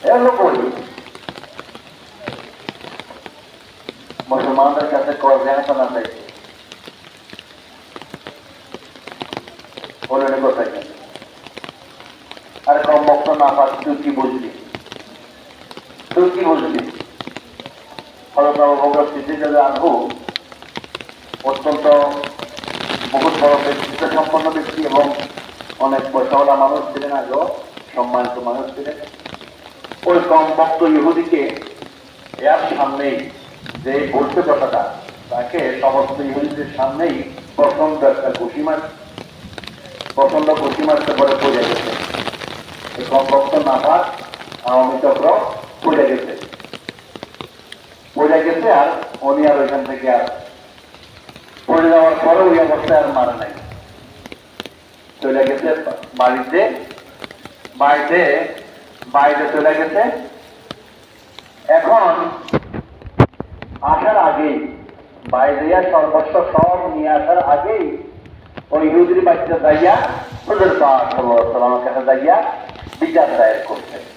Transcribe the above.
এগুলো করি মুসলমানদের কাছে জ্ঞানসানা চাইছে বলে কোথায় গেছে আরে কম বক্ত না পার তুই কি বুঝবি আনবো অত্যন্ত বহুত বড় ব্যক্তিত্ব সম্পন্ন ব্যক্তি এবং অনেক পয়সাওয়ালা মানুষ ছিলেন আগেও সম্মানিত মানুষ ছিলেন ওই কম বক্ত ইহুদিকে এর সামনেই যে বলতে কথাটা তাকে সমস্ত ইহুদিদের সামনেই প্রচন্ড ঘুষি মারতে পরে পড়ে গেছে এই কম বক্ত না পার আওয়ামী চক্র পড়ে গেছে আর উনি আর ওইখান থেকে আর পড়ে যাওয়ার পরে ওই অবস্থায় আর মারে নাই চলে গেছে বাড়িতে চলে গেছে এখন আসার আগেই বাইরে সর্বস্ব সব নিয়ে আসার আগেই ওই ইহুদির বাচ্চা যাইয়া ওদের পাক সাল্লাল্লাহু আলাইহি ওয়াসাল্লামের কাছে যাইয়া বিচার দায়ের করছে